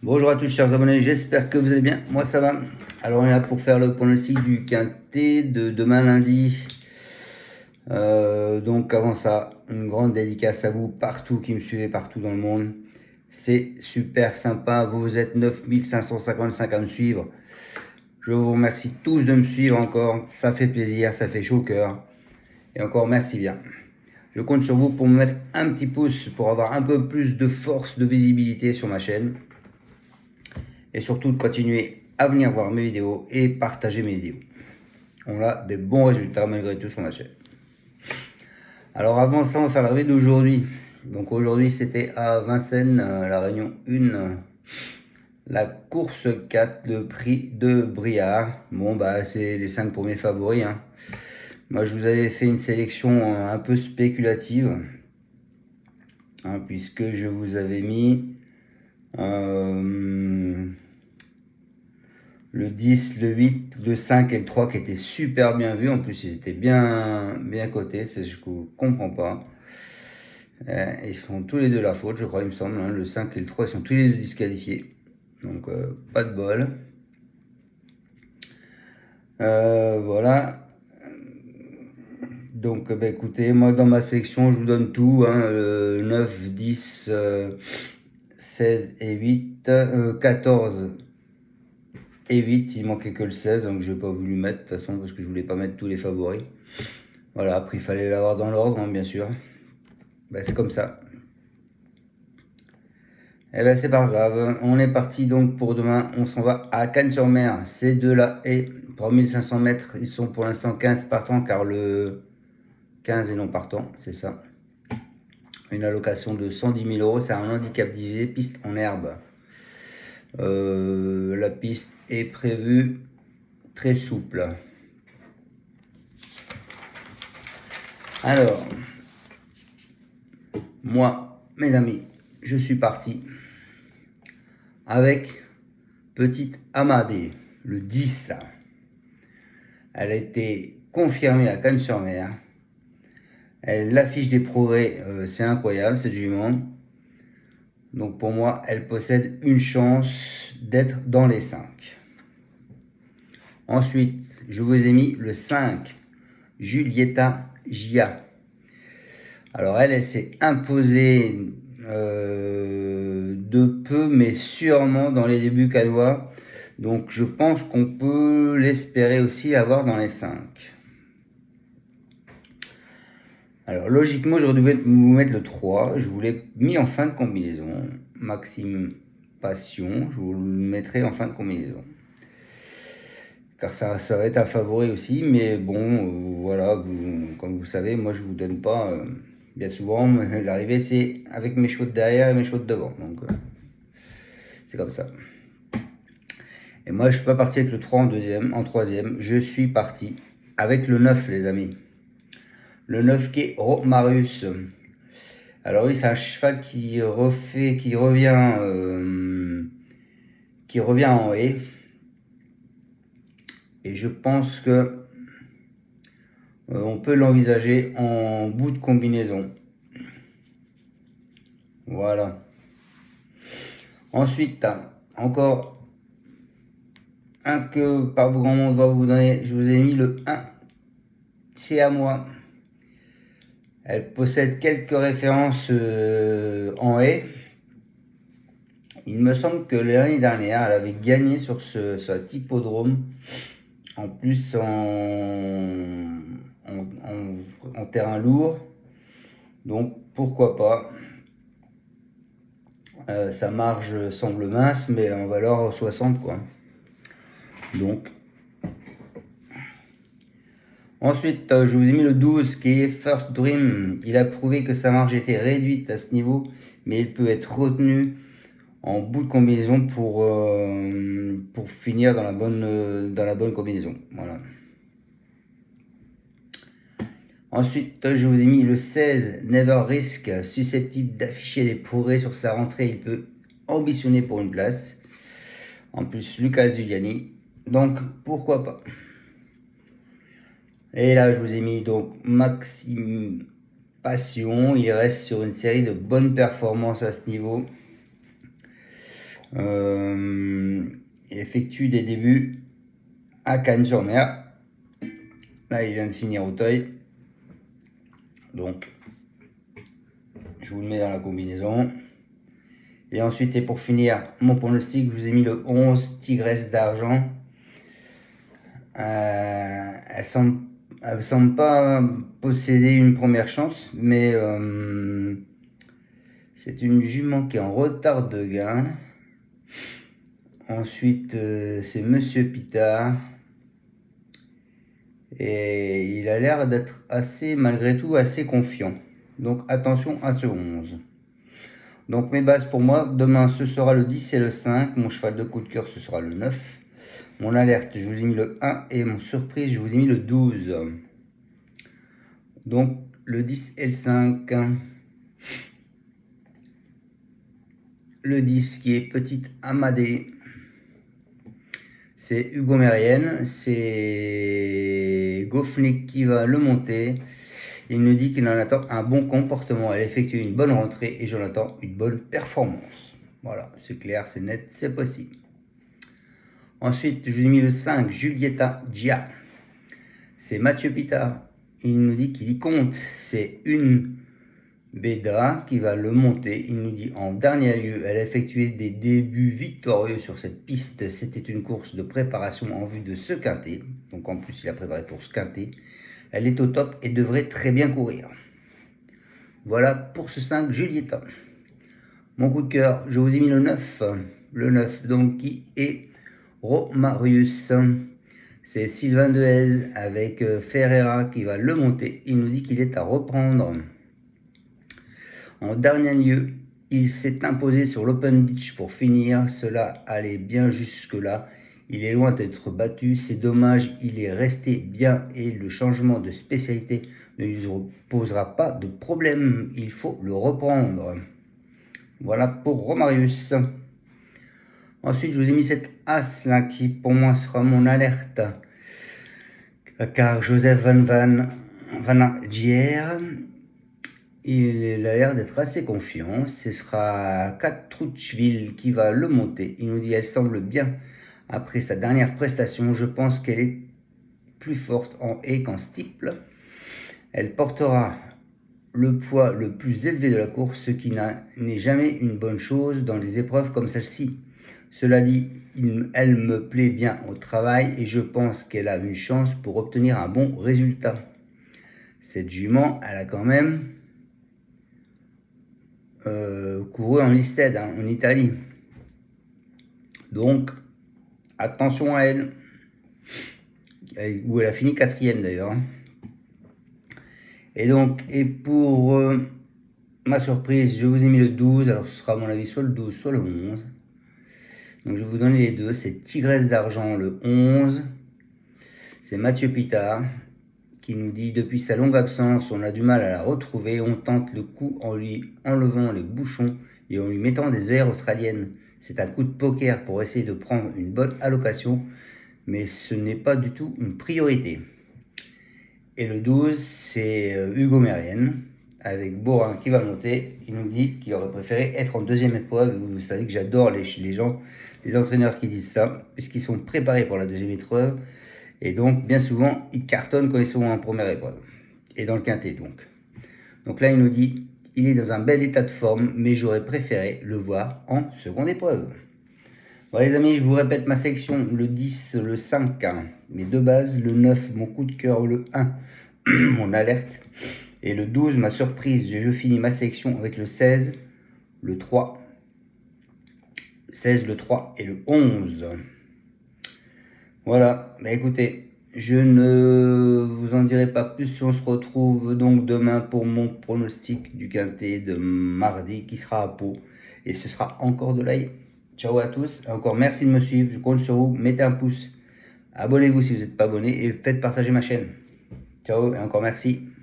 Bonjour à tous chers abonnés, j'espère que vous allez bien, moi ça va. Alors on est là pour faire le pronostic du quintet de demain lundi. Donc avant ça, une grande dédicace à vous partout qui me suivez partout dans le monde. C'est super sympa, vous êtes 9555 à me suivre. Je vous remercie tous de me suivre encore, ça fait plaisir, ça fait chaud au cœur. Et encore merci bien. Je compte sur vous pour me mettre un petit pouce pour avoir un peu plus de force, de visibilité sur ma chaîne. Et surtout de continuer à venir voir mes vidéos et partager mes vidéos. On a des bons résultats malgré tout sur ma chaîne. Alors avant ça, on va faire la revue d'aujourd'hui. Donc aujourd'hui, c'était à Vincennes, la Réunion 1, la course 4, le prix de Briard. Bon, bah c'est les 5 premiers favoris. Moi, je vous avais fait une sélection un peu spéculative, puisque je vous avais mis le 10, le 8, le 5 et le 3 qui étaient super bien vus. En plus, ils étaient bien cotés. C'est ce que je ne comprends pas. Ils font tous les deux la faute, je crois, il me semble. Le 5 et le 3, ils sont tous les deux disqualifiés. Donc, pas de bol. Voilà. Donc, bah, écoutez, moi, dans ma sélection, je vous donne tout. 9, 10, 16 et 8. 14 et 8, il manquait que le 16, donc je n'ai pas voulu mettre de toute façon parce que je voulais pas mettre tous les favoris. Voilà, après il fallait l'avoir dans l'ordre, bien sûr. Ben, c'est comme ça. Et ben c'est pas grave, on est parti donc pour demain, on s'en va à Cannes-sur-Mer. Ces deux-là et 3500 mètres, ils sont pour l'instant 15 partants car le 15 est non partant, c'est ça. Une allocation de 110 000 euros, c'est un handicap divisé, piste en herbe. La piste est prévue très souple. Alors, moi, mes amis, je suis parti avec petite Amadée, le 10. Elle a été confirmée à Cannes-sur-Mer. Elle affiche des progrès, c'est incroyable cette jument. Donc pour moi, elle possède une chance d'être dans les 5. Ensuite, je vous ai mis le 5, Julieta Gia. Alors elle s'est imposée de peu, mais sûrement dans les débuts cannois. Donc je pense qu'on peut l'espérer aussi avoir dans les 5. Alors logiquement, j'aurais dû vous mettre le 3. Je vous l'ai mis en fin de combinaison. Maxime Passion, je vous le mettrai en fin de combinaison. Car ça va être un favori aussi. Mais bon, voilà, comme vous savez, moi je ne vous donne pas... bien souvent, l'arrivée c'est avec mes chevaux de derrière et mes chevaux de devant. Donc c'est comme ça. Et moi, je ne suis pas parti avec le 3 en troisième. Je suis parti avec le 9, les amis. Le 9 qui est Romarius. Alors oui, c'est un cheval qui revient en haie. Et je pense que on peut l'envisager en bout de combinaison. Voilà. Ensuite, encore un que par grand monde va vous donner. Je vous ai mis le 1. C'est à moi. Elle possède quelques références en haie. Il me semble que l'année dernière, elle avait gagné sur cet hippodrome. En plus, en terrain lourd. Donc, pourquoi pas. Sa marge semble mince, mais en valeur 60, quoi. Donc. Ensuite, je vous ai mis le 12 qui est First Dream. Il a prouvé que sa marge était réduite à ce niveau, mais il peut être retenu en bout de combinaison pour finir dans la bonne combinaison. Voilà. Ensuite, je vous ai mis le 16, Never Risk, susceptible d'afficher des progrès sur sa rentrée. Il peut ambitionner pour une place. En plus, Lucas Giuliani. Donc, pourquoi pas. Et là, je vous ai mis donc Maxime Passion. Il reste sur une série de bonnes performances à ce niveau. Il effectue des débuts à Cannes-sur-Mer. Là, il vient de finir Auteuil. Donc, je vous le mets dans la combinaison. Et ensuite, et pour finir, mon pronostic, je vous ai mis le 11, Tigresse d'Argent. Elle semble pas posséder une première chance, mais c'est une jument qui est en retard de gain. Ensuite, c'est Monsieur Pitard. Et il a l'air d'être malgré tout, assez confiant. Donc attention à ce 11. Donc mes bases pour moi, demain ce sera le 10 et le 5. Mon cheval de coup de cœur ce sera le 9. Mon alerte, je vous ai mis le 1. Et mon surprise, je vous ai mis le 12. Donc le 10 et le 5. Le 10 qui est Petite Amadée. C'est Hugo Mérienne, c'est Goffnik qui va le monter. Il nous dit qu'il en attend un bon comportement. Elle effectue une bonne rentrée et j'en attends une bonne performance. Voilà, c'est clair, c'est net, c'est possible. Ensuite, je vous ai mis le 5, Julieta Gia. C'est Mathieu Pitard. Il nous dit qu'il y compte. C'est une Béda qui va le monter. Il nous dit en dernier lieu, elle a effectué des débuts victorieux sur cette piste. C'était une course de préparation en vue de ce quintet. Donc en plus, il a préparé pour ce quintet. Elle est au top et devrait très bien courir. Voilà pour ce 5 Julieta. Mon coup de cœur, je vous ai mis le 9. Le 9, donc qui est Romarius. C'est Sylvain Dehaze avec Ferreira qui va le monter. Il nous dit qu'il est à reprendre. En dernier lieu, il s'est imposé sur l'Open Beach pour finir. Cela allait bien jusque-là. Il est loin d'être battu. C'est dommage, il est resté bien et le changement de spécialité ne lui posera pas de problème. Il faut le reprendre. Voilà pour Romarius. Ensuite, je vous ai mis cette as là qui pour moi sera mon alerte. Car Joseph Van Agier, il a l'air d'être assez confiant. Ce sera Katrouchville qui va le monter. Il nous dit elle semble bien après sa dernière prestation. Je pense qu'elle est plus forte en haie qu'en steeple. Elle portera le poids le plus élevé de la course, ce qui n'est jamais une bonne chose dans des épreuves comme celle-ci. Cela dit, elle me plaît bien au travail et je pense qu'elle a une chance pour obtenir un bon résultat. Cette jument, elle a quand même couru en listed en Italie. Donc, attention à elle. Où elle a fini 4e d'ailleurs. Et donc, et pour ma surprise, je vous ai mis le 12. Alors, ce sera à mon avis soit le 12, soit le 11. Donc, je vais vous donner les deux. C'est Tigresse d'Argent, le 11. C'est Mathieu Pitard qui nous dit depuis sa longue absence, on a du mal à la retrouver. On tente le coup en lui enlevant les bouchons et en lui mettant des œillères australiennes. C'est un coup de poker pour essayer de prendre une bonne allocation, mais ce n'est pas du tout une priorité. Et le 12, c'est Hugo Mérienne avec Borin qui va monter. Il nous dit qu'il aurait préféré être en deuxième épreuve. Vous savez que j'adore les gens, les entraîneurs qui disent ça, puisqu'ils sont préparés pour la deuxième épreuve. Et donc, bien souvent, ils cartonnent quand ils sont en première épreuve. Et dans le quintet, donc. Donc là, il nous dit, il est dans un bel état de forme, mais j'aurais préféré le voir en seconde épreuve. Bon, les amis, je vous répète ma section, le 10, le 5, mes deux bases, le 9, mon coup de cœur, le 1, mon alerte, et le 12, ma surprise. Je finis ma section avec le 16, le 3, le 16, le 3 et le 11. Voilà, bah écoutez, je ne vous en dirai pas plus. On se retrouve donc demain pour mon pronostic du quintet de mardi qui sera à Pau. Et ce sera encore de l'ail. Ciao à tous, encore merci de me suivre, je compte sur vous, mettez un pouce, abonnez-vous si vous n'êtes pas abonné et faites partager ma chaîne. Ciao et encore merci.